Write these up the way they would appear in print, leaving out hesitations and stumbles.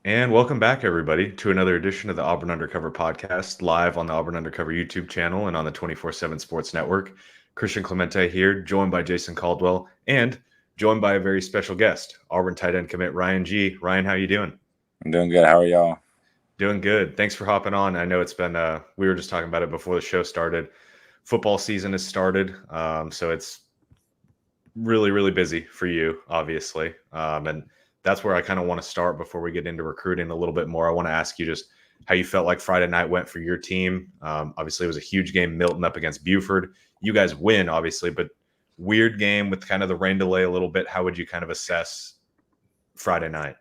And welcome back, everybody, to another edition of the Auburn Undercover podcast, live on the Auburn Undercover YouTube channel and on the 24/7 Sports Network. Christian Clemente here, joined by Jason Caldwell, and joined by a very special guest, Auburn tight end commit Ryan G. Ryan, how you doing? I'm doing good. How are y'all? Doing good. Thanks for hopping on. I know it's been, we were just talking about it before the show started. Football season has started, so it's really, really busy for you, obviously. And that's where I kind of want to start before we get into recruiting a little bit more. I want to ask you just how you felt like Friday night went for your team. Obviously, it was a huge game, Milton up against Buford. You guys win, obviously, but weird game with kind of the rain delay a little bit. How would you kind of assess Friday night?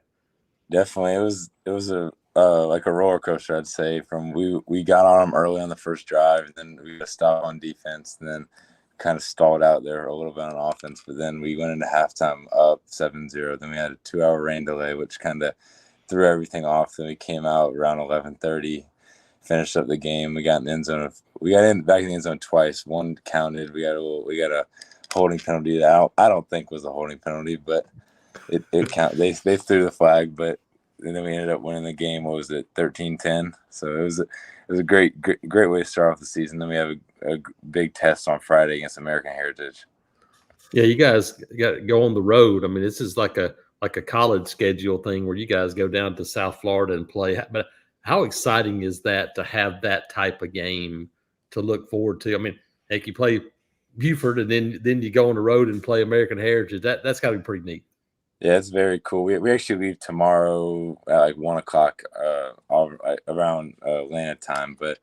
Definitely, it was a like a roller coaster. I'd say from we got on them early on the first drive, and then we got stopped on defense, and then kind of stalled out there a little bit on offense. But then we went into halftime up 7-0. Then we had a 2-hour rain delay, which kind of threw everything off. Then we came out around 11:30, finished up the game. We got in the end zone. We got in back in the end zone twice. One counted. We got a holding penalty that I don't think was a holding penalty, but it count. They threw the flag, but and then we ended up winning the game. What was it, 13-10? So it was a great way to start off the season. Then we have a big test on Friday against American Heritage. Yeah, you guys got to go on the road. I mean, this is like a college schedule thing where you guys go down to South Florida and play. But how exciting is that to have that type of game to look forward to? I mean, heck, you play Buford and then you go on the road and play American Heritage. That's got to be pretty neat. Yeah, it's very cool. We actually leave tomorrow at like 1 o'clock around Atlanta time, but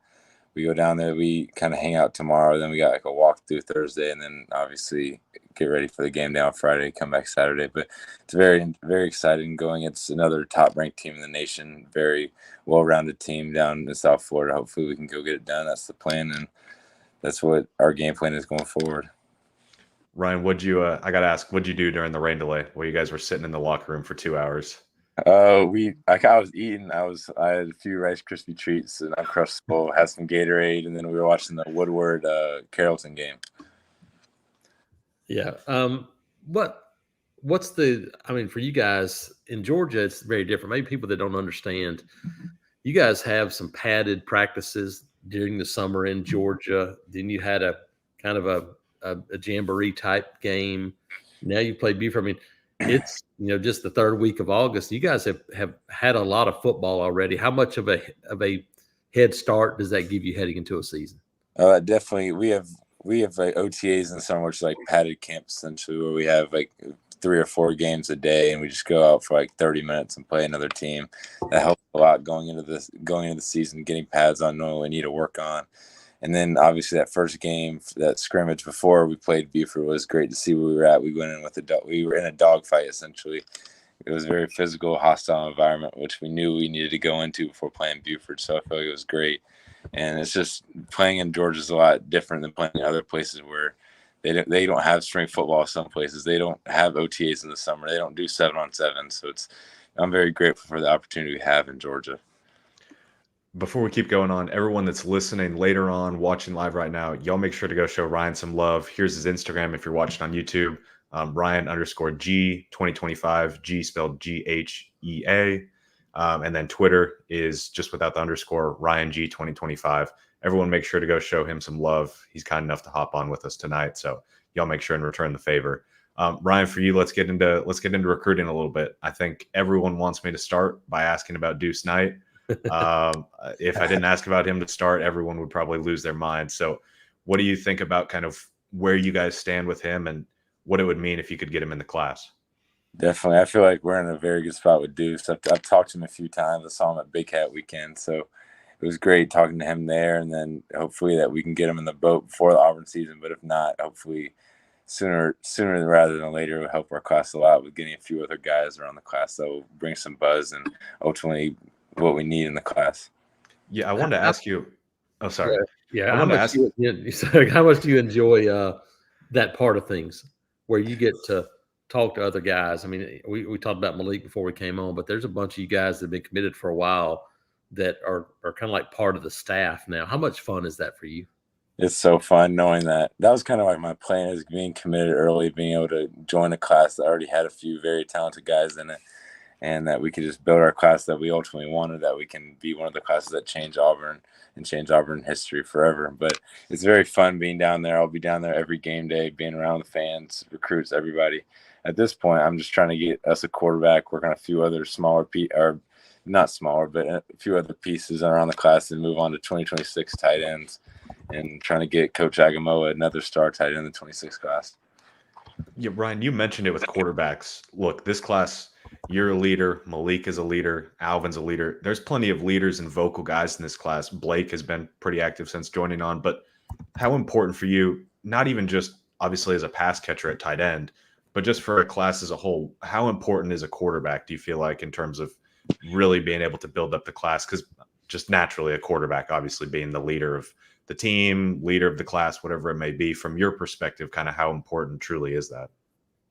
we go down there. We kind of hang out tomorrow. Then we got like a walkthrough Thursday, and then obviously get ready for the game day on Friday. Come back Saturday. But it's very exciting going. It's another top ranked team in the nation. Very well rounded team down in South Florida. Hopefully we can go get it done. That's the plan, and that's what our game plan is going forward. Ryan, I got to ask, what'd you do during the rain delay while you guys were sitting in the locker room for 2 hours? I was eating. I had a few Rice Krispie treats and Uncrustable, had some Gatorade, and then we were watching the Woodward Carrollton game. Yeah. What's I mean, for you guys in Georgia, it's very different. Maybe people that don't understand, you guys have some padded practices during the summer in Georgia. Then you had a kind of a jamboree type game. Now you play Buford. I mean, it's just the third week of August. You guys have had a lot of football already. How much of a head start does that give you heading into a season? Definitely, we have like OTAs in the summer, which is like padded camps essentially, where we have like 3 or 4 games a day, and we just go out for like 30 minutes and play another team. That helps a lot going into the season, getting pads on, knowing what we need to work on. And then obviously that first game, that scrimmage before we played Buford, was great to see where we were at. We went in we were in a dogfight essentially. It was a very physical, hostile environment, which we knew we needed to go into before playing Buford. So I feel like it was great. And it's just playing in Georgia is a lot different than playing in other places where they don't have spring football. Some places they don't have OTAs in the summer. They don't do 7-on-7. So I'm very grateful for the opportunity we have in Georgia. Before we keep going on, everyone that's listening later on, watching live right now, y'all make sure to go show Ryan some love. Here's his Instagram if you're watching on YouTube, Ryan_G 2025, G spelled GHEA. And then Twitter is just without the underscore, Ryan G 2025. Everyone make sure to go show him some love. He's kind enough to hop on with us tonight. So y'all make sure and return the favor. Ryan, for you, let's get into recruiting a little bit. I think everyone wants me to start by asking about Deuce Knight. If I didn't ask about him to start, everyone would probably lose their mind. So what do you think about kind of where you guys stand with him and what it would mean if you could get him in the class? Definitely. I feel like we're in a very good spot with Deuce. I've talked to him a few times. I saw him at Big Cat weekend. So it was great talking to him there. And then hopefully that we can get him in the boat before the Auburn season. But if not, hopefully sooner rather than later, will help our class a lot with getting a few other guys around the class that will bring some buzz and ultimately what we need in the class. Yeah, I wanted to ask you. Oh, sorry. Yeah, how much do you enjoy that part of things where you get to talk to other guys? I mean, we talked about Malik before we came on, but there's a bunch of you guys that have been committed for a while that are kind of like part of the staff now. How much fun is that for you? It's so fun knowing that was kind of like my plan, is being committed early, being able to join a class that already had a few very talented guys in it. and that we could just build our class that we ultimately wanted, that we can be one of the classes that change Auburn and change Auburn history forever. But it's very fun being down there. I'll be down there every game day, being around the fans, recruits, everybody. At this point, I'm just trying to get us a quarterback, work on a few other smaller or not smaller, but a few other pieces around the class, and move on to 2026 tight ends, and trying to get Coach Agamoa another star tight end in the 26 class. Yeah, Ryan, you mentioned it with quarterbacks. Look, this class, you're a leader. Malik is a leader. Alvin's a leader. There's plenty of leaders and vocal guys in this class. Blake has been pretty active since joining on. But how important for you, not even just obviously as a pass catcher at tight end, but just for a class as a whole, how important is a quarterback, do you feel like, in terms of really being able to build up the class? Because just naturally, a quarterback obviously being the leader of the team, leader of the class, whatever it may be, from your perspective, kind of how important truly is that?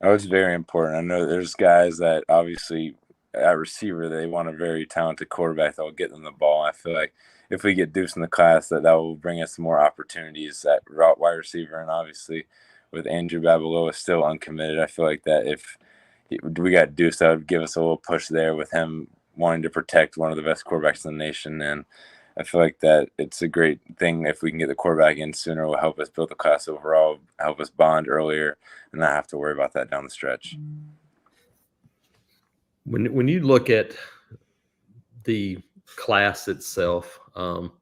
Oh, it's very important. I know there's guys that obviously at receiver, they want a very talented quarterback that will get them the ball. I feel like if we get Deuce in the class, that will bring us more opportunities at wide receiver. And obviously with Andrew Babaloa still uncommitted, I feel like that if we got Deuce, that would give us a little push there with him wanting to protect one of the best quarterbacks in the nation. And I feel like that it's a great thing if we can get the quarterback in sooner. It will help us build the class overall, help us bond earlier, and not have to worry about that down the stretch. When you look at the class itself, how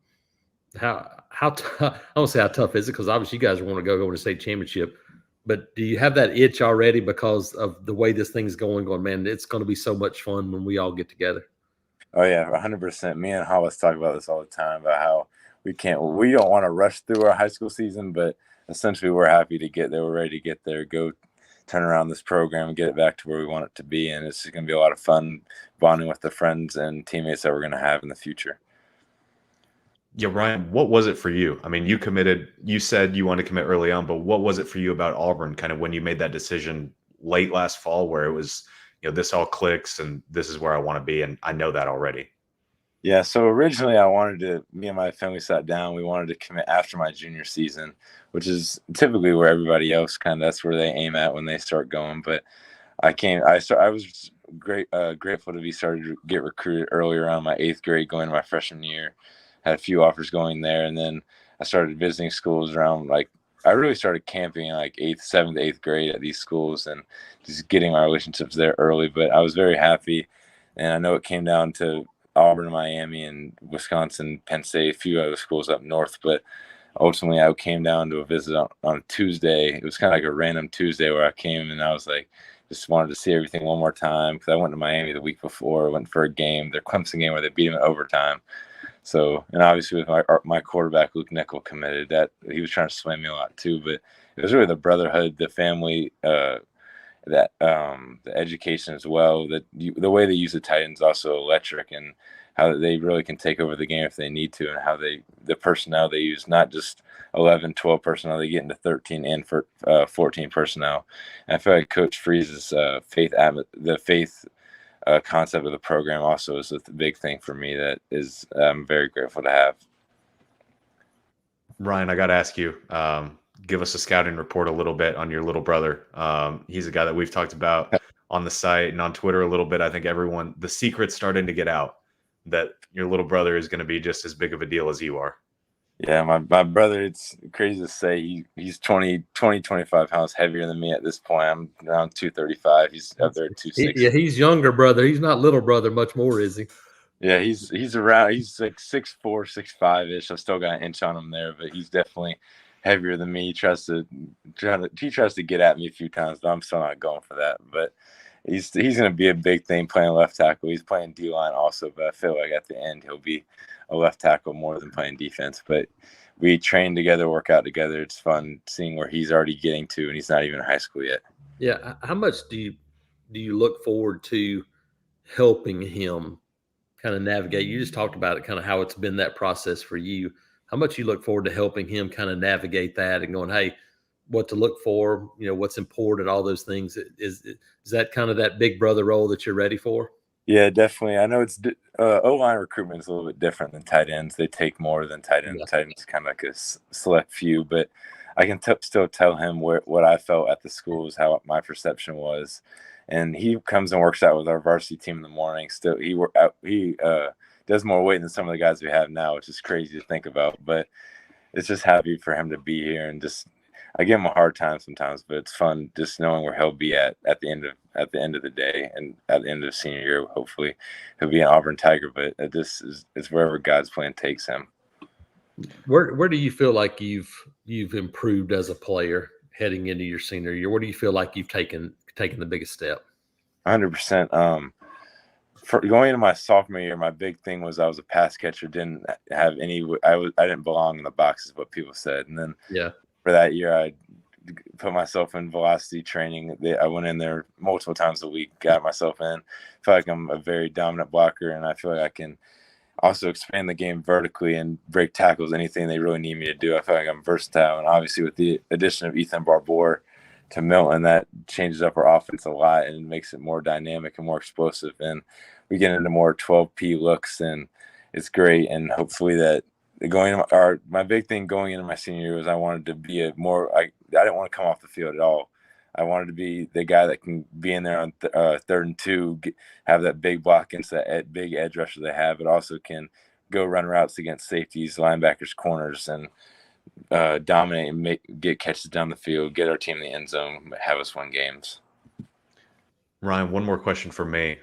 I won't say how tough is it, because obviously you guys want to go to state championship, but do you have that itch already because of the way this thing's going? Man, it's going to be so much fun when we all get together. Oh yeah, 100%. Me and Hollis talk about this all the time about how we don't want to rush through our high school season, but essentially we're happy to get there. We're ready to get there, go turn around this program and get it back to where we want it to be. And it's going to be a lot of fun bonding with the friends and teammates that we're going to have in the future. Yeah, Ryan, what was it for you? I mean, you said you wanted to commit early on, but what was it for you about Auburn kind of when you made that decision late last fall where it was, this all clicks and this is where I want to be? And I know that already. Yeah, so originally me and my family sat down. We wanted to commit after my junior season, which is typically where everybody else that's where they aim at when they start going. But I was grateful to be started to get recruited earlier on my 8th grade, going to my freshman year. Had a few offers going there, and then I started visiting schools around I really started camping in 7th, 8th grade at these schools and just getting my relationships there early. But I was very happy, and I know it came down to Auburn, Miami, and Wisconsin, Penn State, a few other schools up north. But ultimately, I came down to a visit on a Tuesday. It was kind of like a random Tuesday where I came, and I was just wanted to see everything one more time because I went to Miami the week before. I went for a game, their Clemson game, where they beat them in overtime. So, and obviously with my quarterback, Luke Nickel, committed, that he was trying to sway me a lot too. But it was really the brotherhood, the family, the education as well. The way they use the tight ends also electric, and how they really can take over the game if they need to, and how the personnel they use, not just 11, 12 personnel, they get into 13 and 14 personnel. And I feel like Coach Freeze's faith concept of the program also is a big thing for me that is I'm very grateful to have. Ryan, I got to ask you, give us a scouting report a little bit on your little brother. He's a guy that we've talked about on the site and on Twitter a little bit. I think the secret's starting to get out that your little brother is going to be just as big of a deal as you are. Yeah, my brother, it's crazy to say, he's 25 pounds heavier than me at this point. I'm around 235. He's up there at 260. Yeah, he's younger brother. He's not little brother much more, is he? Yeah, he's around. He's 6'4", 6'5" ish. I still got an inch on him there, but he's definitely heavier than me. He tries to get at me a few times, but I'm still not going for that. But he's going to be a big thing playing left tackle. He's playing D-line also, but I feel like at the end he'll be a left tackle more than playing defense. But we train together, work out together. It's fun seeing where he's already getting to, and he's not even in high school yet. Yeah, how much do you look forward to helping him kind of navigate? You just talked about it, kind of how it's been that process for you. How much you look forward to helping him kind of navigate that and going, hey, what to look for, what's important, all those things. Is that kind of that big brother role that you're ready for? Yeah, definitely. I know it's O-line recruitment is a little bit different than tight ends. They take more than tight ends. Yeah. Tight ends kind of like a select few, but I can still tell him what I felt at the schools, how my perception was, and he comes and works out with our varsity team in the morning. Still, he does more weight than some of the guys we have now, which is crazy to think about. But it's just happy for him to be here, and just I give him a hard time sometimes, but it's fun just knowing where he'll be at the end of the day, and at the end of senior year. Hopefully, he'll be an Auburn Tiger, but it's wherever God's plan takes him. Where do you feel like you've improved as a player heading into your senior year? Where do you feel like you've taken the biggest step? 100%. For going into my sophomore year, my big thing was I was a pass catcher. Didn't have any. I didn't belong in the boxes, what people said. And then for that year, I put myself in velocity training. I went in there multiple times a week, got myself in. I feel like I'm a very dominant blocker, and I feel like I can also expand the game vertically and break tackles, anything they really need me to do. I feel like I'm versatile, and obviously with the addition of Ethan Barbour to Milton, that changes up our offense a lot and makes it more dynamic and more explosive. And we get into more 12P looks, and it's great. And hopefully that my big thing going into my senior year was I wanted to be I didn't want to come off the field at all. I wanted to be the guy that can be in there on 3rd and 2, have that big block against that big edge rusher they have, but also can go run routes against safeties, linebackers, corners, and dominate and get catches down the field, get our team in the end zone, have us win games. Ryan, one more question for me.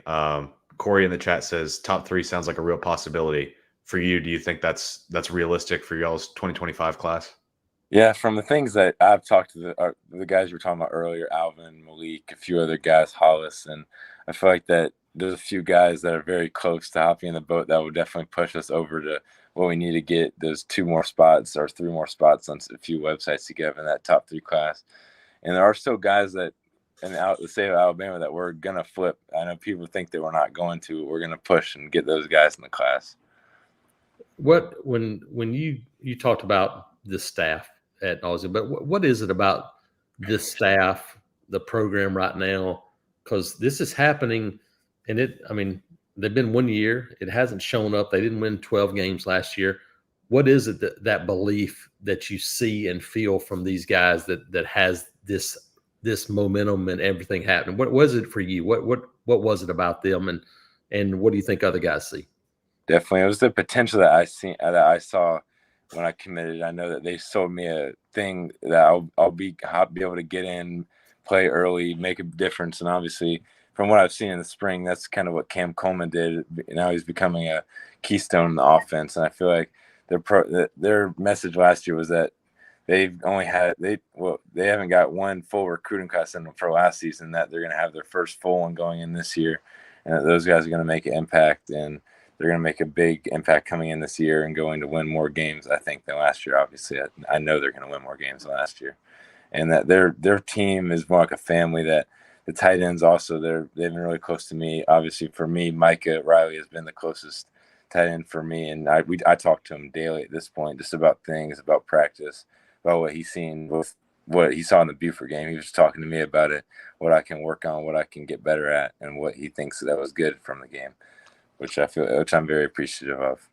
Corey in the chat says top 3 sounds like a real possibility for you. Do you think that's realistic for y'all's 2025 class? Yeah, from the things that I've talked to the guys you were talking about earlier, Alvin, Malik, a few other guys, Hollis, and I feel like that there's a few guys that are very close to hopping in the boat that will definitely push us over to what we need to get those 2 more spots or 3 more spots on a few websites to get in that top 3 class. And there are still guys that in the state of Alabama that we're going to flip. I know people think that we're not going to. We're going to push and get those guys in the class. When you talked about the staff at nauseam, but what is it about this staff, the program right now? Because this is happening, and they've been 1 year. It hasn't shown up. They didn't win 12 games last year. What is it that belief that you see and feel from these guys that has this momentum and everything happening? What was it for you? What was it about them, and what do you think other guys see? Definitely, it was the potential that I saw when I committed. I know that they sold me a thing that I'll be able to get in, play early, make a difference. And obviously, from what I've seen in the spring, that's kind of what Cam Coleman did. Now he's becoming a keystone in the offense. And I feel like their message last year was that they haven't got one full recruiting class in for last season, that they're going to have their first full one going in this year, and that those guys are going to make an impact, and they're going to make a big impact coming in this year and going to win more games, I think, than last year. Obviously, I know they're going to win more games than last year, and that their team is more like a family. That the tight ends also they've been really close to me. Obviously, for me, Micah Riley has been the closest tight end for me, and I talk to him daily at this point, just about things, about practice, about what he's seen with what he saw in the Buford game. He was talking to me about it, what I can work on, what I can get better at, and what he thinks that was good from the game, which I'm very appreciative of.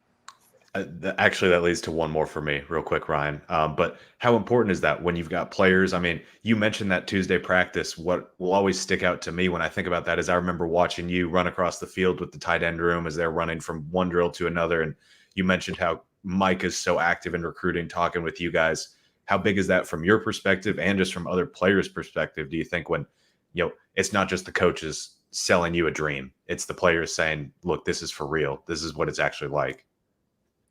Actually, that leads to one more for me real quick, Ryan. But how important is that when you've got players? I mean, you mentioned that Tuesday practice. What will always stick out to me when I think about that is I remember watching you run across the field with the tight end room as they're running from one drill to another. And you mentioned how Mike is so active in recruiting, talking with you guys. How big is that from your perspective and just from other players' perspective? Do you think when, it's not just the coaches selling you a dream, it's the players saying, look, this is for real. This is what it's actually like.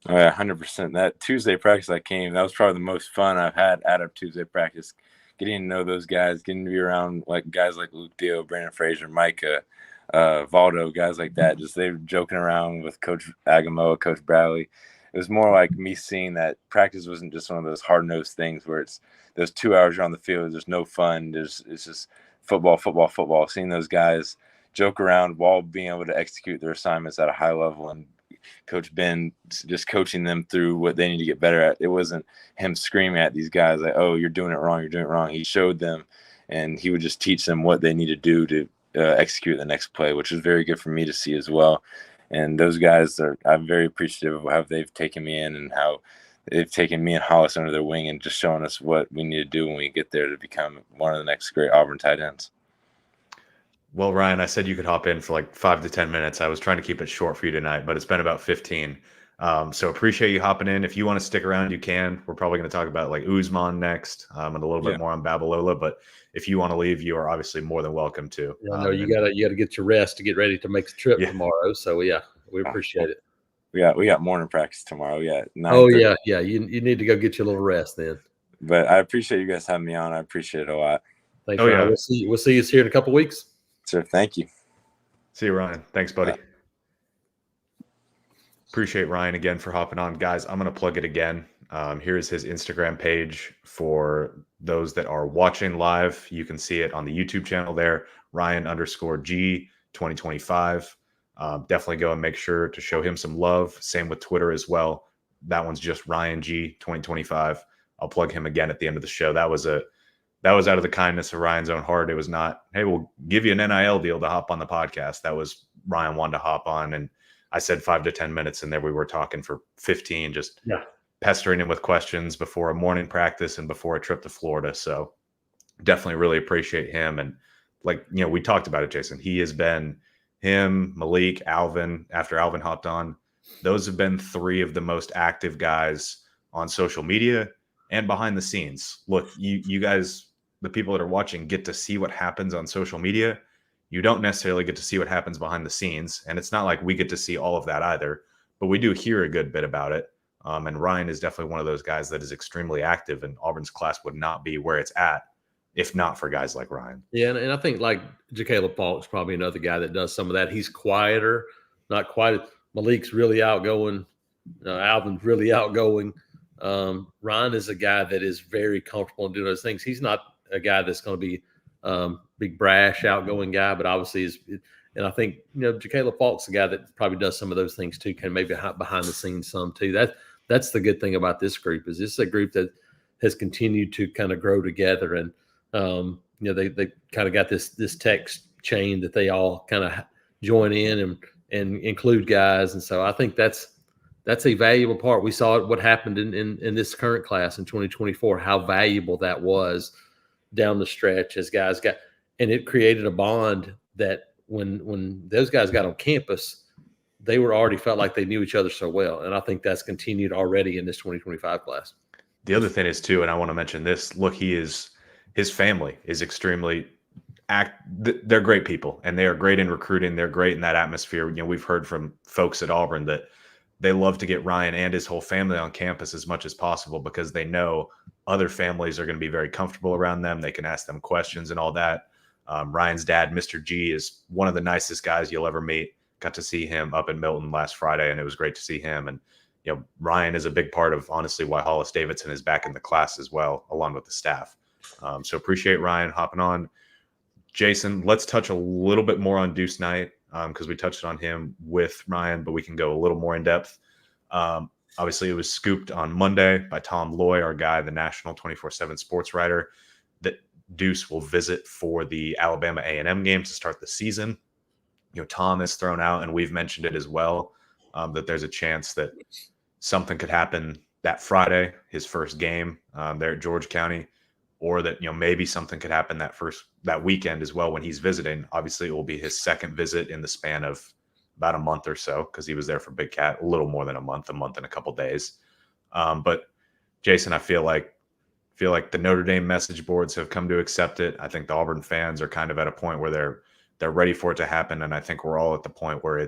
Oh, yeah, 100%. That Tuesday practice that was probably the most fun I've had out of Tuesday practice. Getting to know those guys, getting to be around guys like Luke Dio, Brandon Frazier, Micah, Valdo, guys like that. Just they were joking around with Coach Agamoa, Coach Bradley. It was more like me seeing that practice wasn't just one of those hard-nosed things where it's those 2 hours you're on the field, there's no fun. It's just football. Seeing those guys joke around while being able to execute their assignments at a high level, and Coach Ben just coaching them through what they need to get better at. It wasn't him screaming at these guys like, oh, you're doing it wrong. He showed them, and he would just teach them what they need to do to execute the next play, which is very good for me to see as well. And those guys I'm very appreciative of how they've taken me in and how they've taken me and Hollis under their wing and just showing us what we need to do when we get there to become one of the next great Auburn tight ends. Well, Ryan, I said you could hop in for like 5 to 10 minutes. I was trying to keep it short for you tonight, but it's been about 15. So appreciate you hopping in. If you want to stick around, you can. We're probably going to talk about like Uzman next, and a little bit Yeah. more on Babalola. But if you want to leave, you are obviously more than welcome to. Yeah, no, you gotta get your rest to get ready to make the trip Yeah. tomorrow. So yeah, we appreciate it. We got morning practice tomorrow. Yeah. Oh yeah, yeah. You need to go get you a little rest then. But I appreciate you guys having me on. I appreciate it a lot. Thanks, Oh, Ryan. yeah. We'll see you here in a couple weeks. Sir, thank you. See you, Ryan. Thanks, buddy. Appreciate Ryan again for hopping on. Guys, I'm going to plug it again. Here's his Instagram page for those that are watching live. You can see it on the YouTube channel there, Ryan_G 2025. Definitely go and make sure to show him some love. Same with Twitter as well. That one's just Ryan G 2025. I'll plug him again at the end of the show. That was out of the kindness of Ryan's own heart. It was not, hey, we'll give you an NIL deal to hop on the podcast. That was Ryan wanted to hop on, and I said 5 to 10 minutes, and there we were talking for 15, just pestering him with questions before a morning practice and before a trip to Florida. So definitely really appreciate him. And like, we talked about it, Jason. He has been him, Malik, Alvin, after Alvin hopped on. Those have been three of the most active guys on social media and behind the scenes. Look, you guys, the people that are watching, get to see what happens on social media. You don't necessarily get to see what happens behind the scenes. And it's not like we get to see all of that either, but we do hear a good bit about it. And Ryan is definitely one of those guys that is extremely active, and Auburn's class would not be where it's at if not for guys like Ryan. Yeah, and I think like Jacaleb Falk's probably another guy that does some of that. He's quieter, not quite. Malik's really outgoing. Alvin's really outgoing. Ryan is a guy that is very comfortable in doing those things. He's not a guy that's going to be big, brash, outgoing guy, but obviously is. And I think, Jacaleb Falk's a guy that probably does some of those things too, can maybe behind the scenes some too. That's the good thing about this group, is this is a group that has continued to kind of grow together. And, they kind of got this text chain that they all kind of join in and include guys. And so I think that's a valuable part. We saw what happened in this current class in 2024, how valuable that was down the stretch as guys got, and it created a bond that when those guys got on campus, they were already felt like they knew each other so well. And I think that's continued already in this 2025 class. The other thing is too, and I want to mention this, look, his family is extremely they're great people, and they are great in recruiting. They're great in that atmosphere. We've heard from folks at Auburn that they love to get Ryan and his whole family on campus as much as possible, because they know other families are going to be very comfortable around them. They can ask them questions and all that. Ryan's dad, Mr. G, is one of the nicest guys you'll ever meet. Got to see him up in Milton last Friday, and it was great to see him. And, Ryan is a big part of, honestly, why Hollis Davidson is back in the class as well, along with the staff. So appreciate Ryan hopping on. Jason, let's touch a little bit more on Deuce Knight, because we touched on him with Ryan, but we can go a little more in depth. Obviously, it was scooped on Monday by Tom Loy, our guy, the national 24/7 sports writer, that Deuce will visit for the Alabama A&M game to start the season. Tom is thrown out, and we've mentioned it as well, that there's a chance that something could happen that Friday, his first game there at George County, or that, maybe something could happen that weekend as well when he's visiting. Obviously, it will be his second visit in the span of about a month or so, because he was there for Big Cat a little more than a month and a couple days. But Jason, I feel like the Notre Dame message boards have come to accept it. I think the Auburn fans are kind of at a point where they're ready for it to happen, and I think we're all at the point where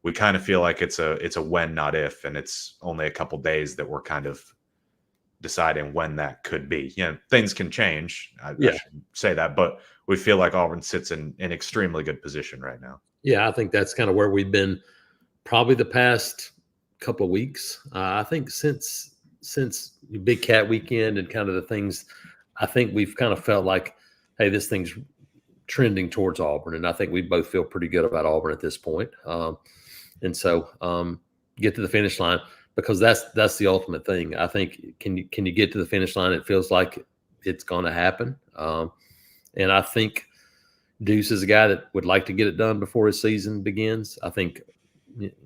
we kind of feel like it's a when, not if, and it's only a couple days that we're kind of deciding when that could be. Things can change. I should say that, but we feel like Auburn sits in an extremely good position right now. Yeah, I think that's kind of where we've been probably the past couple of weeks. I think since Big Cat weekend and kind of the things, I think we've kind of felt like, hey, this thing's trending towards Auburn, and I think we both feel pretty good about Auburn at this point. And so get to the finish line, because that's the ultimate thing. I think can you get to the finish line? It feels like it's going to happen, and I think Deuce is a guy that would like to get it done before his season begins. I think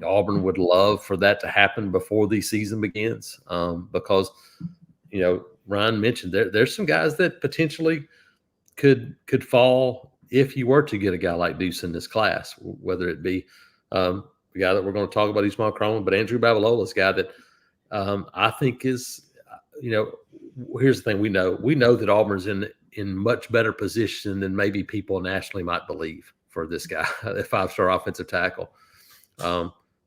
Auburn would love for that to happen before the season begins, because Ryan mentioned there's some guys that potentially could fall if you were to get a guy like Deuce in this class, whether it be the guy that we're going to talk about, Ismail Croman, but Andrew Babalola's guy that I think is, here's the thing: we know that Auburn's in much better position than maybe people nationally might believe for this guy, a 5-star offensive tackle.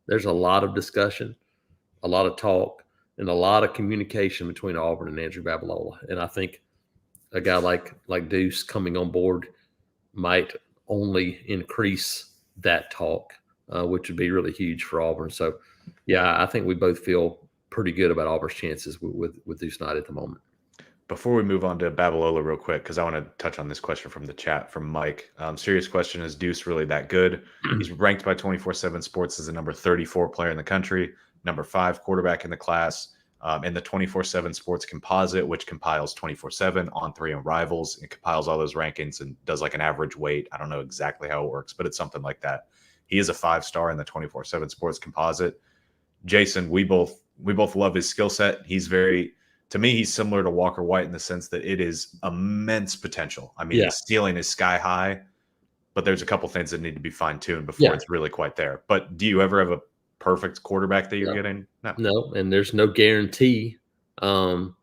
There's a lot of discussion, a lot of talk, and a lot of communication between Auburn and Andrew Babalola. And I think a guy like Deuce coming on board might only increase that talk, which would be really huge for Auburn. So, yeah, I think we both feel pretty good about Auburn's chances with Deuce Knight at the moment. Before we move on to Babalola real quick, because I want to touch on this question from the chat from Mike. Serious question, is Deuce really that good? He's ranked by 24/7 Sports as the number 34 player in the country, number 5 quarterback in the class. In the 24/7 Sports composite, which compiles 24/7 on 3 and Rivals, it compiles all those rankings and does like an average weight. I don't know exactly how it works, but it's something like that. He is a 5-star in the 24/7 Sports composite. Jason, we both love his skill set. To me, he's similar to Walker White in the sense that it is immense potential. I mean, his ceiling is sky high, but there's a couple things that need to be fine-tuned before it's really quite there. But do you ever have a perfect quarterback that you're getting? No, and there's no guarantee that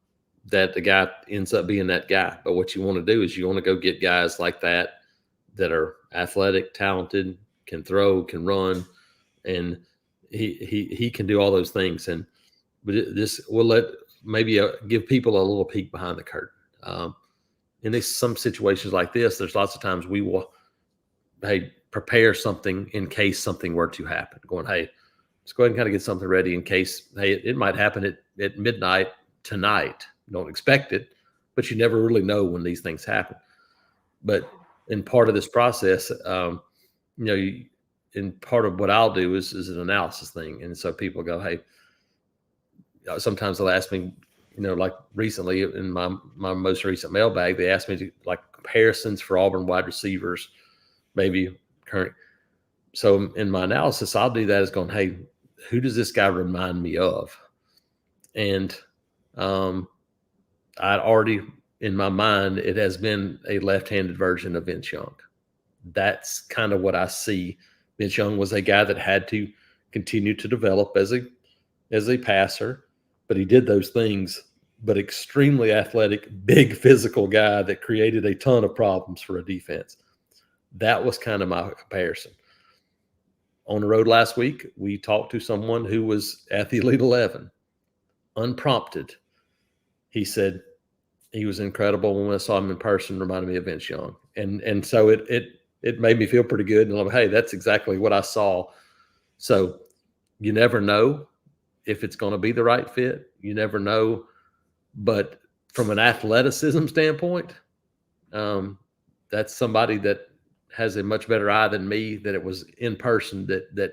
the guy ends up being that guy. But what you want to do is you want to go get guys like that are athletic, talented, can throw, can run, and he can do all those things. And this will maybe give people a little peek behind the curtain. In some situations like this, there's lots of times we will, prepare something in case something were to happen. Going, let's go ahead and kind of get something ready in case, it might happen at midnight tonight. Don't expect it, but you never really know when these things happen. But in part of this process, in part of what I'll do is an analysis thing. And so people go, sometimes they'll ask me, like recently in my most recent mailbag, they asked me to like comparisons for Auburn wide receivers, maybe current. So in my analysis, I'll do that as going, who does this guy remind me of? And I'd already, in my mind, it has been a left-handed version of Vince Young. That's kind of what I see. Vince Young was a guy that had to continue to develop as a passer, but he did those things, but extremely athletic, big physical guy that created a ton of problems for a defense. That was kind of my comparison. On the road last week, we talked to someone who was at the Elite 11, unprompted. He said he was incredible. When I saw him in person, reminded me of Vince Young. And so it made me feel pretty good. And I'm like, that's exactly what I saw. So you never know if it's going to be the right fit. You never know. But from an athleticism standpoint, that's somebody that has a much better eye than me, that it was in person that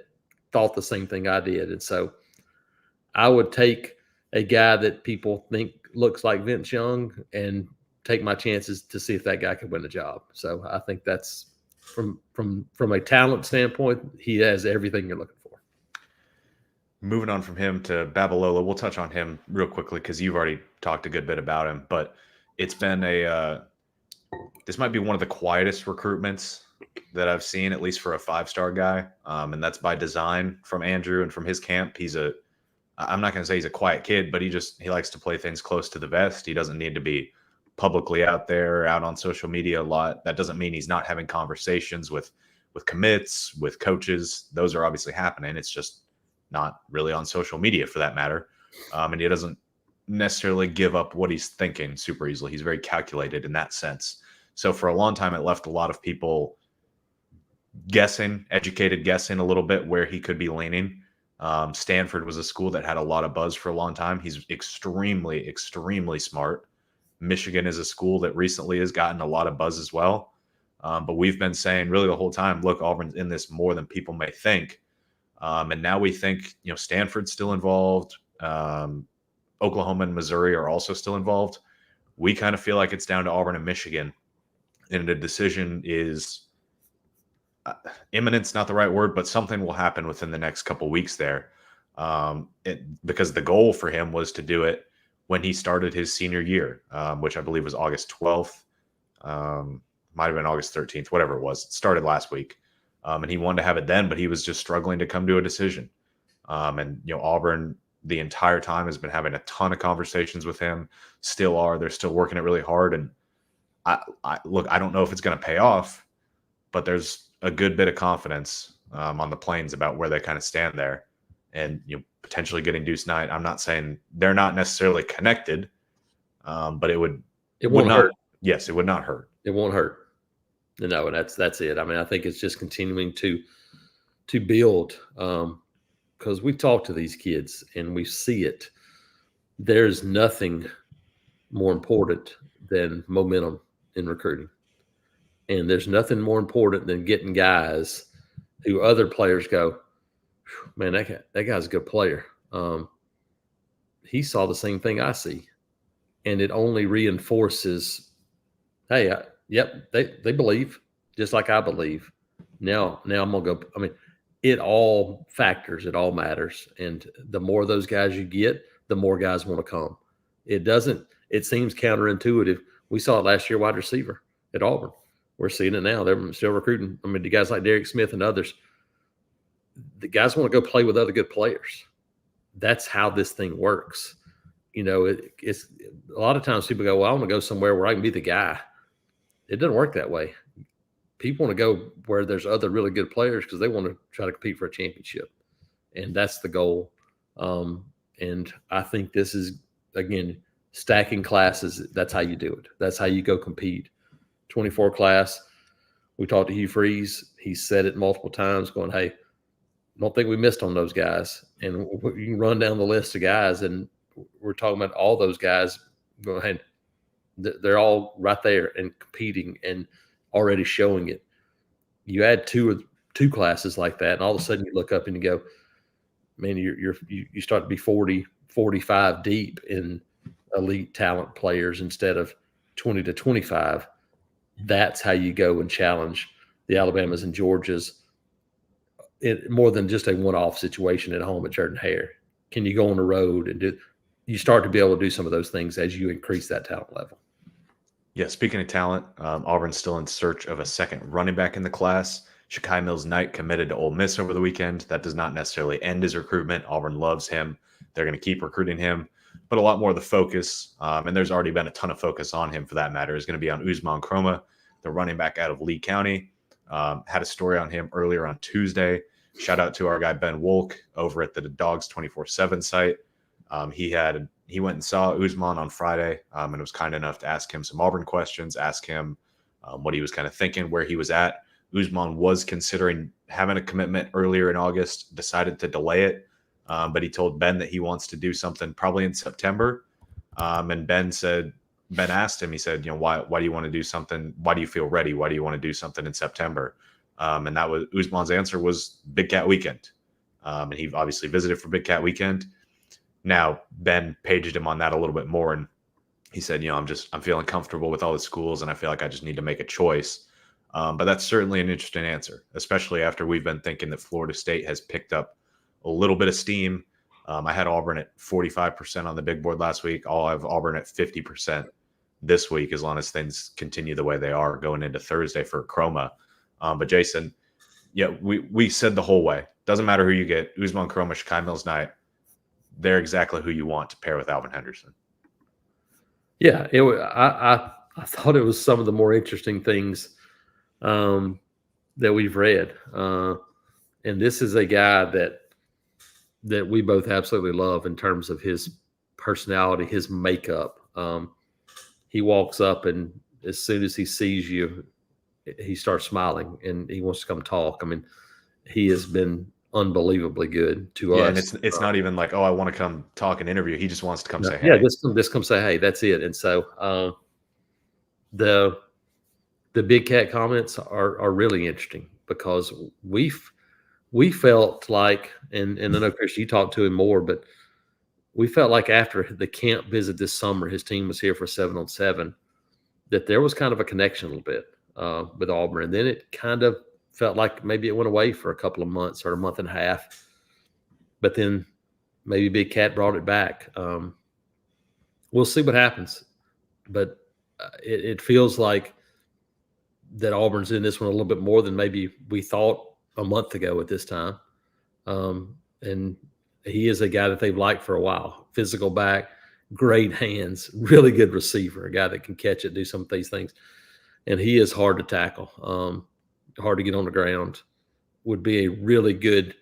thought the same thing I did. And so I would take a guy that people think looks like Vince Young and take my chances to see if that guy could win the job. So I think that's from a talent standpoint, he has everything you're looking for. Moving on from him to Babalola, we'll touch on him real quickly because you've already talked a good bit about him, but it's been this might be one of the quietest recruitments that I've seen, at least for a 5-star guy. And that's by design from Andrew and from his camp. I'm not going to say he's a quiet kid, but he likes to play things close to the vest. He doesn't need to be publicly out there, out on social media a lot. That doesn't mean he's not having conversations with commits, with coaches. Those are obviously happening. It's just not really on social media for that matter. And he doesn't necessarily give up what he's thinking super easily. He's very calculated in that sense. So for a long time, it left a lot of people educated guessing a little bit where he could be leaning. Stanford was a school that had a lot of buzz for a long time. He's extremely, extremely smart. Michigan is a school that recently has gotten a lot of buzz as well. But we've been saying really the whole time, look, Auburn's in this more than people may think. And now we think, Stanford's still involved. Oklahoma and Missouri are also still involved. We kind of feel like it's down to Auburn and Michigan. And the decision is imminent's not the right word, but something will happen within the next couple weeks there. Because the goal for him was to do it when he started his senior year, which I believe was August 12th. might have been August 13th, whatever it was. It started last week. And he wanted to have it then, but he was just struggling to come to a decision. And, Auburn the entire time has been having a ton of conversations with him, still are. They're still working it really hard. And look, I don't know if it's going to pay off, but there's a good bit of confidence on the Plains about where they kind of stand there. And, potentially getting Deuce Knight. I'm not saying they're not necessarily connected, but it would won't not hurt. Yes, it would not hurt. It won't hurt. No, and that's it. I mean, I think it's just continuing to build, because we talk to these kids and we see it. There's nothing more important than momentum in recruiting, and there's nothing more important than getting guys who other players go, man, that guy's a good player. He saw the same thing I see, and it only reinforces, hey, yep, they believe just like I believe. Now I'm gonna go. I mean, it all factors. It all matters, and the more of those guys you get, the more guys want to come. It seems counterintuitive. We saw it last year, wide receiver at Auburn. We're seeing it now. They're still recruiting. I mean, the guys like Derek Smith and others, the guys want to go play with other good players. That's how this thing works. It's a lot of times people go, well, I want to go somewhere where I can be the guy. It doesn't work that way. People want to go where there's other really good players because they want to try to compete for a championship. And that's the goal. And I think this is, again, stacking classes. That's how you do it. That's how you go compete. 24 class. We talked to Hugh Freeze. He said it multiple times going, hey, I don't think we missed on those guys. And you can run down the list of guys, and we're talking about all those guys going, hey, they're all right there and competing and already showing it. You add two classes like that, and all of a sudden you look up and you go, man, you start to be 40, 45 deep in elite talent players instead of 20 to 25. That's how you go and challenge the Alabamas and Georgias. More than just a one-off situation at home at Jordan-Hare. Can you go on the road and you start to be able to do some of those things as you increase that talent level? Yeah, speaking of talent, Auburn's still in search of a second running back in the class. Shakai Mills-Knight committed to Ole Miss over the weekend. That does not necessarily end his recruitment. Auburn loves him. They're going to keep recruiting him. But a lot more of the focus, and there's already been a ton of focus on him for that matter, is going to be on Usman Kroma, the running back out of Lee County. Had a story on him earlier on Tuesday. Shout out to our guy Ben Wolk over at the Dogs 24/7 site. He went and saw Usman on Friday and was kind enough to ask him some Auburn questions, ask him what he was kind of thinking, where he was at. Usman was considering having a commitment earlier in August, decided to delay it, but he told Ben that he wants to do something probably in September. And Ben asked him, he said, why do you want to do something? Why do you feel ready? Why do you want to do something in September? And that was Usman's answer was Big Cat Weekend. And he obviously visited for Big Cat Weekend. Now, Ben paged him on that a little bit more. And he said, I'm feeling comfortable with all the schools and I feel like I just need to make a choice. But that's certainly an interesting answer, especially after we've been thinking that Florida State has picked up a little bit of steam. I had Auburn at 45% on the big board last week. I'll have Auburn at 50% this week, as long as things continue the way they are going into Thursday for Kroma. But Jason, yeah, we said the whole way. Doesn't matter who you get, Usman Kroma, Shakai Mills-Knight, they're exactly who you want to pair with Alvin Henderson. Yeah, I thought it was some of the more interesting things that we've read. And this is a guy that we both absolutely love in terms of his personality, his makeup. He walks up and as soon as he sees you, he starts smiling and he wants to come talk. I mean, he has been unbelievably good to us. And it's not even like, oh, I want to come talk and interview. He just wants to come say, hey. Yeah, just come say, hey, that's it. And so the Big Cat comments are really interesting because we felt like, and I know, Chris, you talked to him more, but we felt like after the camp visit this summer, his team was here for 7-on-7, that there was kind of a connection a little bit with Auburn. And then it kind of felt like maybe it went away for a couple of months or a month and a half. But then maybe Big Cat brought it back. We'll see what happens. But it feels like that Auburn's in this one a little bit more than maybe we thought a month ago at this time. And he is a guy that they've liked for a while. Physical back, great hands, really good receiver, a guy that can catch it, do some of these things. And he is hard to tackle, hard to get on the ground. Would be a really good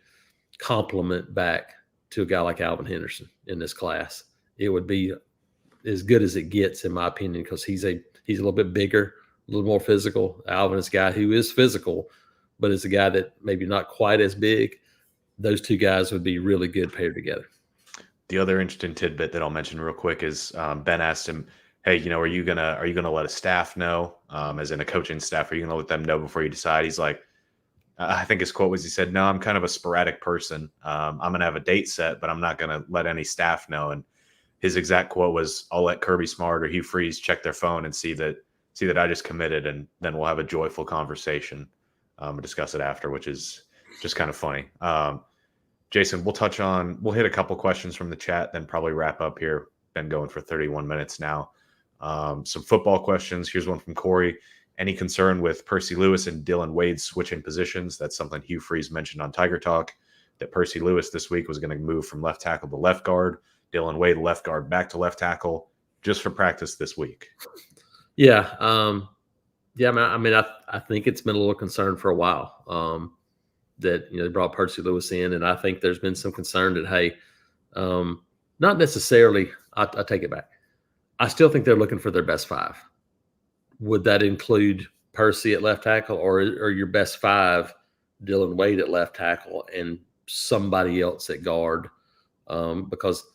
complement back to a guy like Alvin Henderson in this class. It would be as good as it gets, in my opinion, because he's a little bit bigger, a little more physical. Alvin is a guy who is physical, but is a guy that maybe not quite as big. Those two guys would be really good paired together. The other interesting tidbit that I'll mention real quick is Ben asked him, "Hey, are you gonna let a staff know, as in a coaching staff? Are you gonna let them know before you decide?" He's like, I think his quote was, he said, "No, I'm kind of a sporadic person. I'm gonna have a date set, but I'm not gonna let any staff know." And his exact quote was, "I'll let Kirby Smart or Hugh Freeze check their phone and see that I just committed, and then we'll have a joyful conversation and discuss it after," which is just kind of funny. Jason, we'll hit a couple questions from the chat, then probably wrap up here. Been going for 31 minutes now. Some football questions. Here's one from Corey. Any concern with Percy Lewis and Dylan Wade switching positions? That's something Hugh Freeze mentioned on Tiger Talk, that Percy Lewis this week was going to move from left tackle to left guard. Dylan Wade, left guard back to left tackle, just for practice this week. Yeah. I mean, I think it's been a little concern for a while. That they brought Percy Lewis in, and I think there's been some concern that, hey, not necessarily. I take it back. I still think they're looking for their best five. Would that include Percy at left tackle, or your best five, Dylan Wade at left tackle, and somebody else at guard? Because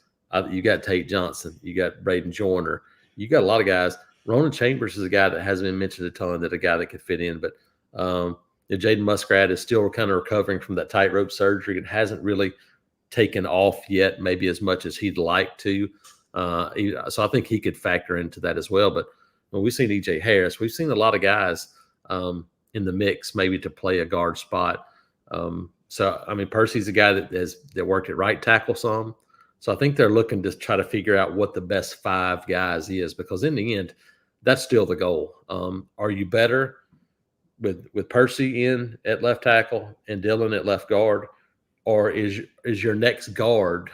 you got Tate Johnson, you got Braden Joyner, you got a lot of guys. Ronan Chambers is a guy that hasn't been mentioned a ton, that a guy that could fit in, but Jaden Muskrat is still kind of recovering from that tightrope surgery and hasn't really taken off yet, maybe as much as he'd like to. So I think he could factor into that as well. But when we've seen EJ Harris, we've seen a lot of guys in the mix, maybe to play a guard spot. So I mean, Percy's a guy that worked at right tackle some. So I think they're looking to try to figure out what the best five guys is, because in the end, that's still the goal. Are you better with Percy in at left tackle and Dylan at left guard, or is your next guard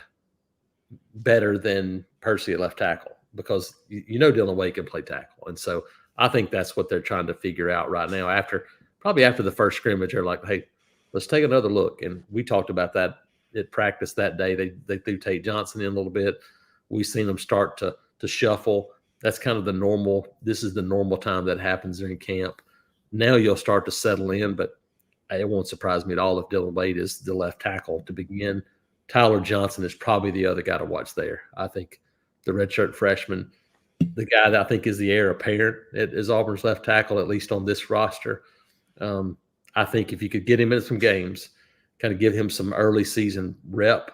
better than Percy at left tackle? Because Dylan Wade can play tackle, and so I think that's what they're trying to figure out right now. After the first scrimmage, they're like, "Hey, let's take another look." And we talked about that at practice that day. They threw Tate Johnson in a little bit. We've seen them start to shuffle. That's kind of the normal. This is the normal time that happens during camp. Now you'll start to settle in, but it won't surprise me at all if Dylan Wade is the left tackle to begin. Tyler Johnson is probably the other guy to watch there. I think the redshirt freshman, the guy that I think is the heir apparent is Auburn's left tackle, at least on this roster. I think if you could get him in some games, kind of give him some early season rep,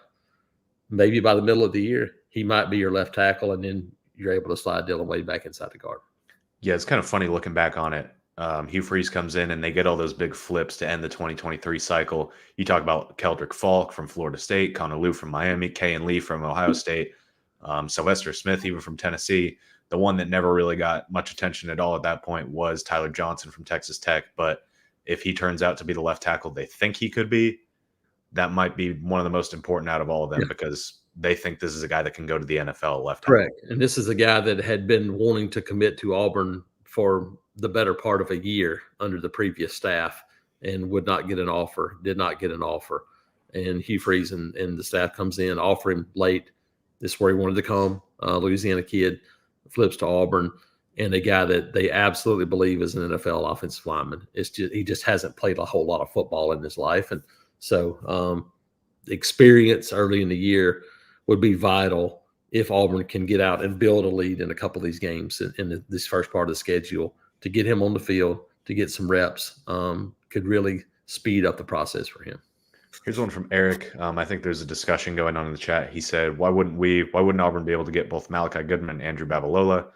maybe by the middle of the year, he might be your left tackle, and then you're able to slide Dylan Wade back inside the guard. Yeah, it's kind of funny looking back on it. Hugh Freeze comes in and they get all those big flips to end the 2023 cycle. You talk about Keldrick Falk from Florida State, Connor Lew from Miami, Kayan Lee from Ohio State, Sylvester Smith even from Tennessee. The one that never really got much attention at all at that point was Tyler Johnson from Texas Tech. But if he turns out to be the left tackle they think he could be, that might be one of the most important out of all of them, because they think this is a guy that can go to the NFL left tackle. Correct. And this is a guy that had been wanting to commit to Auburn for the better part of a year under the previous staff and did not get an offer. And Hugh Freeze and the staff comes in, offer him late. This is where he wanted to come. Louisiana kid, flips to Auburn, and a guy that they absolutely believe is an NFL offensive lineman. He just hasn't played a whole lot of football in his life. And so experience early in the year would be vital if Auburn can get out and build a lead in a couple of these games in this first part of the schedule. To get him on the field, to get some reps, could really speed up the process for him. Here's one from Eric. I think there's a discussion going on in the chat. He said, why wouldn't Auburn be able to get both Malachi Goodman and Andrew Babalola?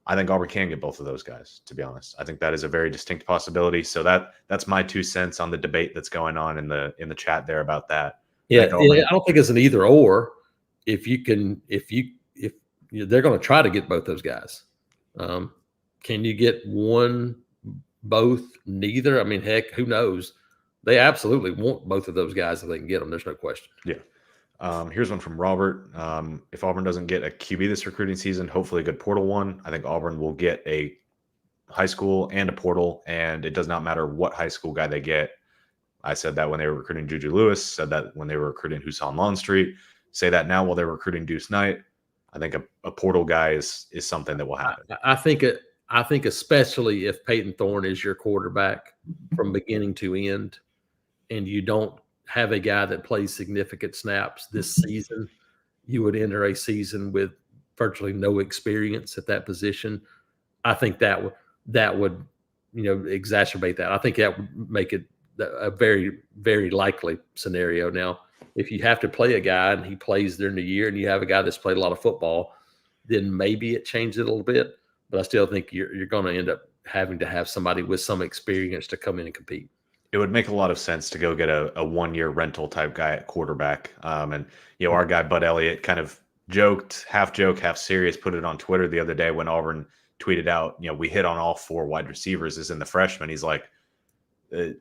I think Auburn can get both of those guys, to be honest. I think that is a very distinct possibility. So that's my 2 cents on the debate that's going on in the chat there about that. Yeah, I don't think it's an either or. If they're going to try to get both those guys. Can you get one both, neither. I mean, heck, who knows? They absolutely want both of those guys if they can get them. There's no question. Yeah. Here's one from Robert. If Auburn doesn't get a QB this recruiting season, hopefully a good portal one. I think Auburn will get a high school and a portal, and it does not matter what high school guy they get. I said that when they were recruiting Juju Lewis, said that when they were recruiting Hussam Longstreet, say that now while they're recruiting Deuce Knight. I think a portal guy is something that will happen. I think especially if Peyton Thorne is your quarterback from beginning to end, and you don't have a guy that plays significant snaps this season, you would enter a season with virtually no experience at that position. I think that would exacerbate that. I think that would make it a very, very likely scenario. Now, if you have to play a guy and he plays during the year and you have a guy that's played a lot of football, then maybe it changes it a little bit. But I still think you're going to end up having to have somebody with some experience to come in and compete. It would make a lot of sense to go get a 1-year rental type guy at quarterback. And, our guy, Bud Elliott, kind of joked, half joke, half serious, put it on Twitter the other day when Auburn tweeted out, we hit on all 4 wide receivers as in the freshman. He's like,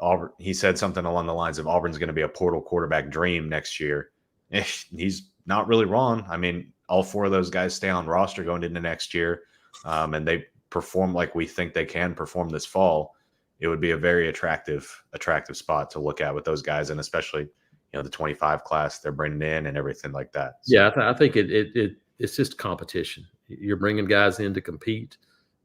Auburn, he said something along the lines of Auburn's going to be a portal quarterback dream next year. He's not really wrong. I mean, all 4 of those guys stay on roster going into next year, and they perform like we think they can perform this fall. It would be a very attractive spot to look at with those guys, and especially the 25 class they're bringing in and everything like that. So, yeah, I think it's just competition. You're bringing guys in to compete.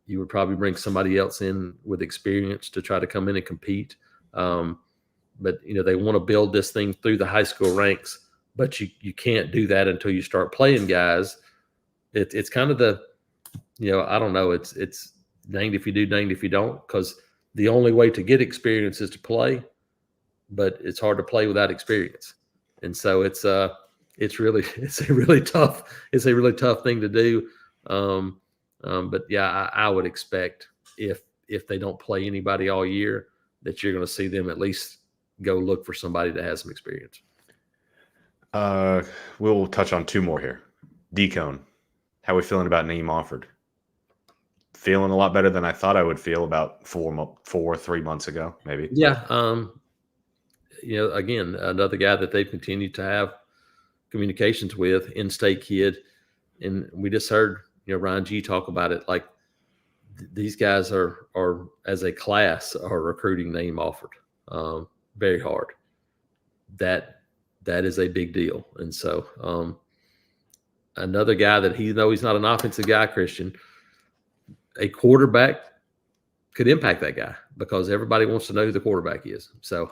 You would probably bring somebody else in with experience to try to come in and compete. But they want to build this thing through the high school ranks, but you can't do that until you start playing guys. It's kind of the I don't know. It's danged if you do, danged if you don't, because the only way to get experience is to play, but it's hard to play without experience. And so it's a really tough thing to do. But yeah, I would expect if they don't play anybody all year, that you're going to see them at least go look for somebody that has some experience. We'll touch on 2 more here. Decone, how are we feeling about Naeem Offord? Feeling a lot better than I thought I would feel about 3 months ago, maybe. Yeah. Again, another guy that they've continued to have communications with, in-state kid. And we just heard, Ryan Ghea talk about it. Like these guys are as a class are recruiting Naeem Offord very hard. That is a big deal. And so another guy that he's not an offensive guy, Christian, a quarterback could impact that guy because everybody wants to know who the quarterback is. So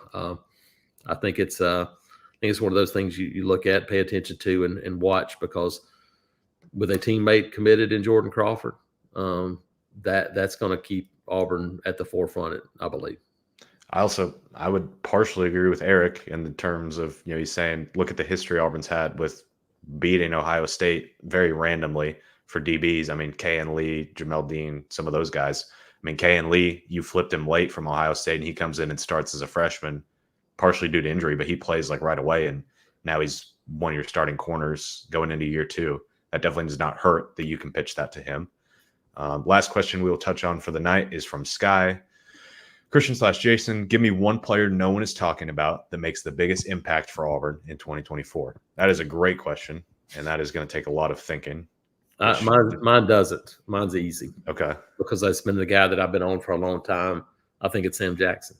I think it's one of those things you look at, pay attention to, and watch, because with a teammate committed in Jordan Crawford, that's going to keep Auburn at the forefront, I believe. I would partially agree with Eric in the terms of, he's saying, look at the history Auburn's had with beating Ohio State very randomly for DBs. I mean, Kay and Lee, Jamel Dean, some of those guys. I mean, Kay and Lee, you flipped him late from Ohio State, and he comes in and starts as a freshman, partially due to injury, but he plays like right away, and now he's one of your starting corners going into year 2. That definitely does not hurt that you can pitch that to him. Last question we will touch on for the night is from Sky. Christian/Jason, give me one player no one is talking about that makes the biggest impact for Auburn in 2024. That is a great question, and that is going to take a lot of thinking. Mine doesn't. Mine's easy. Okay. Because that's been the guy that I've been on for a long time. I think it's Sam Jackson.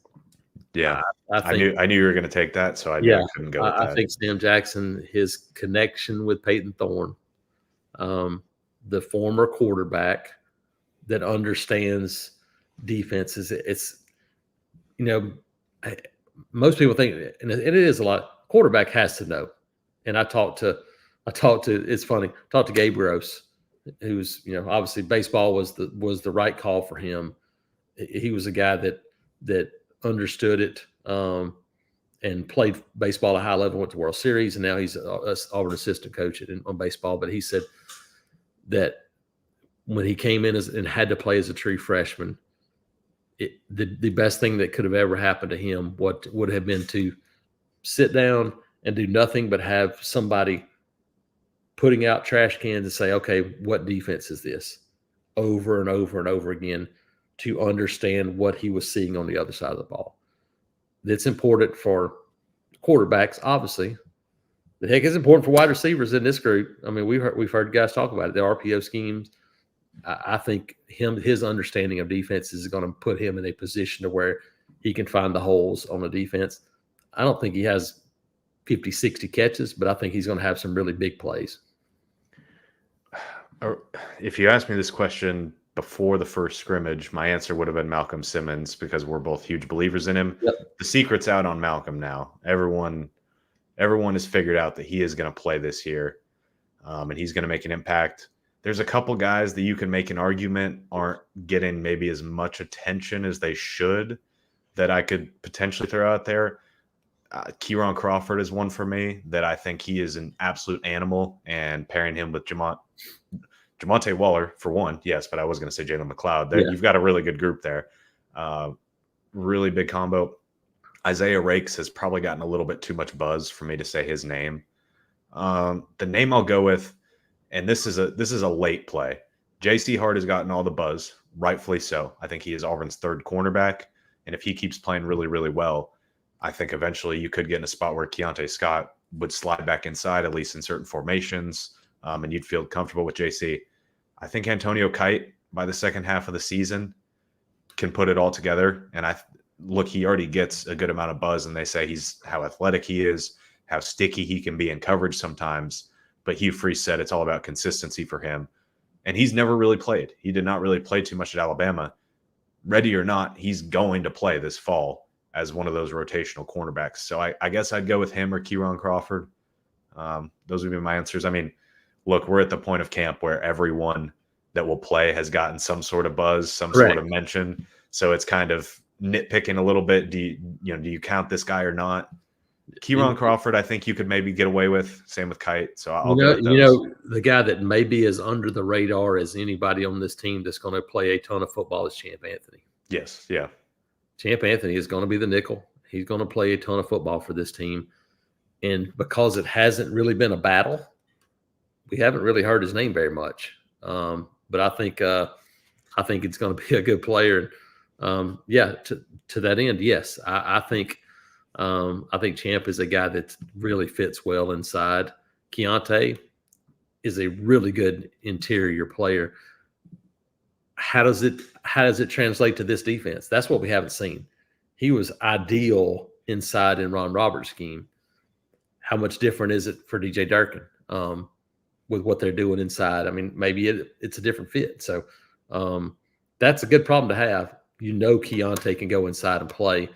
Yeah. I knew you were going to take that, so I couldn't go with that. I think Sam Jackson, his connection with Peyton Thorne, the former quarterback that understands defenses. It's most people think, and it is a lot. Quarterback has to know. And I talked to. It's funny. Talked to Gabe Gross, who's obviously baseball was the right call for him. He was a guy that understood it and played baseball at a high level, went to World Series, and now he's an Auburn assistant coach on baseball. But he said that when he came in and had to play as a true freshman, the best thing that could have ever happened to him would have been to sit down and do nothing but have somebody putting out trash cans and say, okay, what defense is this? Over and over and over again, to understand what he was seeing on the other side of the ball. That's important for quarterbacks, obviously. The heck is important for wide receivers in this group. I mean, we've heard guys talk about it. The RPO schemes. I think his understanding of defense is going to put him in a position to where he can find the holes on the defense. I don't think he has 50, 60 catches, but I think he's going to have some really big plays. If you asked me this question before the first scrimmage, my answer would have been Malcolm Simmons because we're both huge believers in him. Yep. The secret's out on Malcolm now. Everyone has figured out that he is going to play this year, and he's going to make an impact. There's a couple guys that you can make an argument aren't getting maybe as much attention as they should that I could potentially throw out there. Kieran Crawford is one for me that I think he is an absolute animal, and pairing him with Jamonte Waller for one, yes, but I was going to say Jalen McLeod. You've got a really good group there. Really big combo. Isaiah Rakes has probably gotten a little bit too much buzz for me to say his name. The name I'll go with, and this is a late play. J.C. Hart has gotten all the buzz, rightfully so. I think he is Auburn's third cornerback, and if he keeps playing really, really well, I think eventually you could get in a spot where Keontae Scott would slide back inside, at least in certain formations, and you'd feel comfortable with J.C. I think Antonio Kite, by the second half of the season, can put it all together, and he already gets a good amount of buzz, and they say how athletic he is, how sticky he can be in coverage sometimes. But Hugh Freeze said it's all about consistency for him. And he's never really played. He did not really play too much at Alabama. Ready or not, he's going to play this fall as one of those rotational cornerbacks. So I guess I'd go with him or Kieran Crawford. Those would be my answers. I mean, look, we're at the point of camp where everyone that will play has gotten some sort of buzz, some sort of mention. So it's kind of nitpicking a little bit. Do you count this guy or not? Kieran Crawford, I think you could maybe get away with. Same with Kite. So I'll go with those. The guy that maybe is under the radar as anybody on this team that's going to play a ton of football is Champ Anthony. Yes, yeah. Champ Anthony is going to be the nickel. He's going to play a ton of football for this team. And because it hasn't really been a battle, we haven't really heard his name very much. But I think it's going to be a good player. To that end, yes, I think Champ is a guy that really fits well inside. Keontae is a really good interior player. How does it translate to this defense? That's what we haven't seen. He was ideal inside in Ron Roberts' scheme. How much different is it for DJ Durkin with what they're doing inside? I mean, maybe it's a different fit. So that's a good problem to have. Keontae can go inside and play.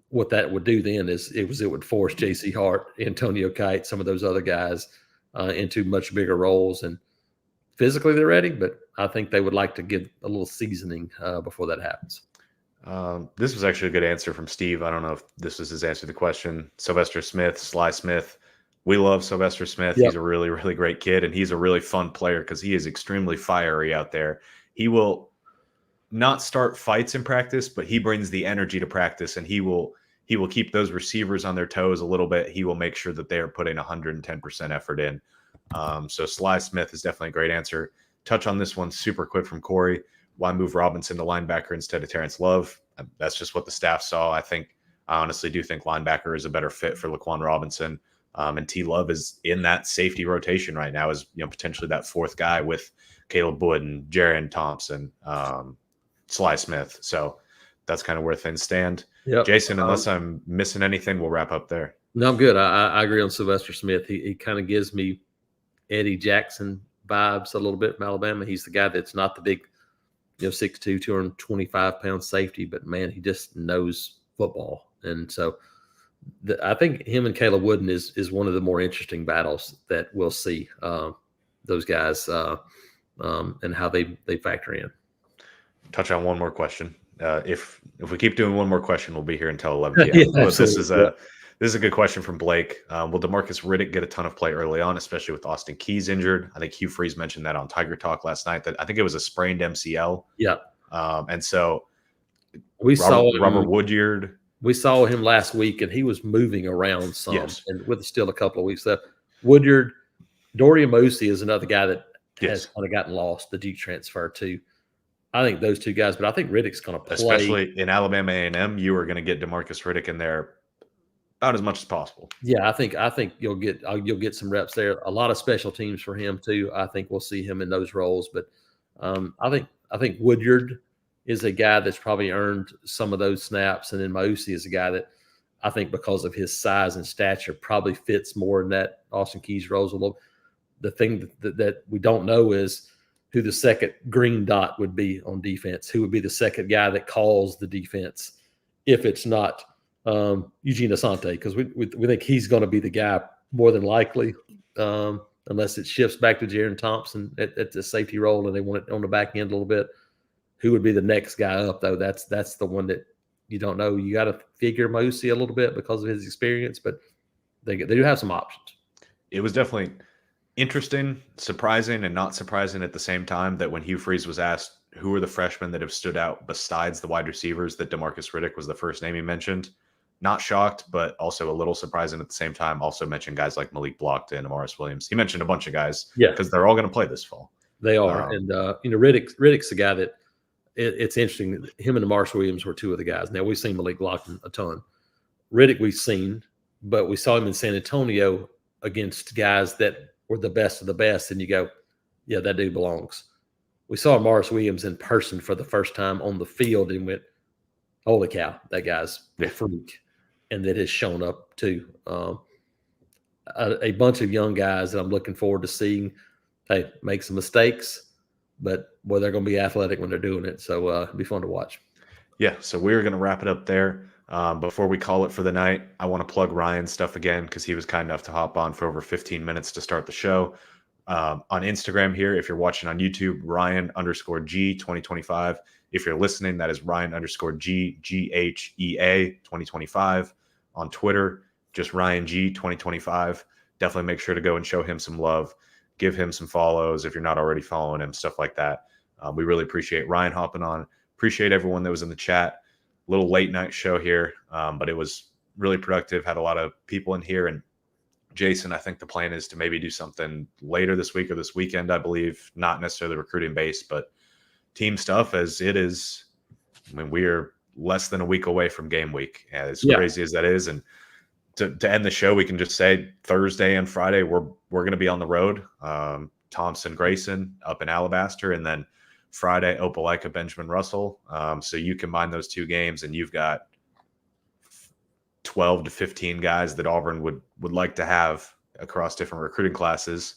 What that would do then is it would force J.C. Hart, Antonio Kite, some of those other guys into much bigger roles. And physically they're ready, but I think they would like to get a little seasoning before that happens. This was actually a good answer from Steve. I don't know if this was his answer to the question. Sylvester Smith, Sly Smith. We love Sylvester Smith. Yep. He's a really, really great kid, and he's a really fun player because he is extremely fiery out there. He will not start fights in practice, but he brings the energy to practice, and he will keep those receivers on their toes a little bit. He will make sure that they are putting 110% effort in. So Sly Smith is definitely a great answer. Touch on this one super quick from Corey. Why move Robinson to linebacker instead of Terrence Love? That's just what the staff saw. I honestly do think linebacker is a better fit for Laquan Robinson. And T Love is in that safety rotation right now as potentially that fourth guy with Caleb Wooden, Jaron Thompson, Sly Smith. So that's kind of where things stand. Yep. Jason, unless I'm missing anything, we'll wrap up there. No, I'm good. I agree on Sylvester Smith. He kind of gives me Eddie Jackson vibes a little bit from Alabama. He's the guy that's not the big 6'2", 225-pound safety, but man, he just knows football. And so I think him and Caleb Wooden is one of the more interesting battles that we'll see those guys and how they factor in. Touch on one more question. If we keep doing one more question, we'll be here until 11 p.m. Yeah, this is a good question from Blake. Will DeMarcus Riddick get a ton of play early on, especially with Austin Keys injured? I think Hugh Freeze mentioned that on Tiger Talk last night. That I think it was a sprained MCL. Yeah. And so saw Robert Woodyard. We saw him last week, and he was moving around some. Yes. And with still a couple of weeks left, Woodyard, Dorian Mosi is another guy that has kind of gotten lost. The Duke transfer too. I think those two guys, but I think Riddick's going to play. Especially in Alabama A&M, you are going to get DeMarcus Riddick in there about as much as possible. Yeah, I think you'll get some reps there. A lot of special teams for him too. I think we'll see him in those roles. But I think Woodyard is a guy that's probably earned some of those snaps, and then Mausi is a guy that I think because of his size and stature probably fits more in that Austin Keys roles a little. The thing that we don't know is who the second green dot would be on defense. Who would be the second guy that calls the defense if it's not Eugene Asante, because we think he's going to be the guy more than likely, unless it shifts back to Jaron Thompson at the safety role and they want it on the back end a little bit. Who would be the next guy up, though? That's the one that you don't know. You got to figure Mosey a little bit because of his experience, but they do have some options. It was definitely interesting, surprising, and not surprising at the same time that when Hugh Freeze was asked who are the freshmen that have stood out besides the wide receivers, that DeMarcus Riddick was the first name he mentioned. Not shocked, but also a little surprising at the same time. Also mentioned guys like Malik Blockton and Amaris Williams. He mentioned a bunch of guys, because they're all going to play this fall. They are, and Riddick's a guy that it's interesting. Him and Amaris Williams were two of the guys. Now we've seen Malik Blockton a ton. Riddick we've seen, but we saw him in San Antonio against guys that were the best of the best, and you go, yeah, that dude belongs. We saw Amaris Williams in person for the first time on the field and went, holy cow, that guy's a freak. And that has shown up too. A bunch of young guys that I'm looking forward to seeing. Hey, make some mistakes, but boy, they're going to be athletic when they're doing it. So it'll be fun to watch. Yeah, so we're going to wrap it up there. Before we call it for the night, I want to plug Ryan's stuff again because he was kind enough to hop on for over 15 minutes to start the show. On Instagram here, if you're watching on YouTube, Ryan_G 2025. If you're listening, that is Ryan_G GHEA 2025. On Twitter, just Ryan G 2025. Definitely make sure to go and show him some love. Give him some follows if you're not already following him, stuff like that. We really appreciate Ryan hopping on. Appreciate everyone that was in the chat. Little late night show here, but it was really productive. Had a lot of people in here. And Jason, I think the plan is to maybe do something later this week or this weekend, I believe. Not necessarily recruiting based, but team stuff, as it is. I mean, we are less than a week away from game week, as crazy as that is. And to end the show, we can just say Thursday and Friday we're going to be on the road. Thompson Grayson up in Alabaster, and then Friday Opelika Benjamin Russell. So you combine those two games, and you've got 12 to 15 guys that Auburn would like to have across different recruiting classes,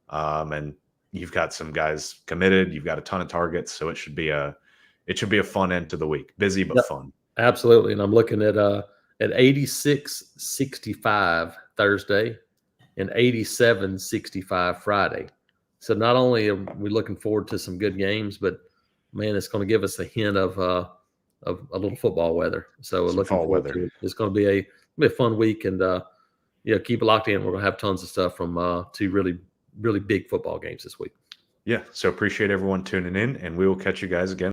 and you've got some guys committed. You've got a ton of targets, so it should be a fun end to the week. Busy but fun. Absolutely. And I'm looking at 86-65 Thursday and 87-65 Friday. So not only are we looking forward to some good games, but man, it's going to give us a hint of a little football weather. So we're looking forward to it. It's going to be a fun week, and keep it locked in. We're going to have tons of stuff from two really, really big football games this week. Yeah. So appreciate everyone tuning in, and we will catch you guys again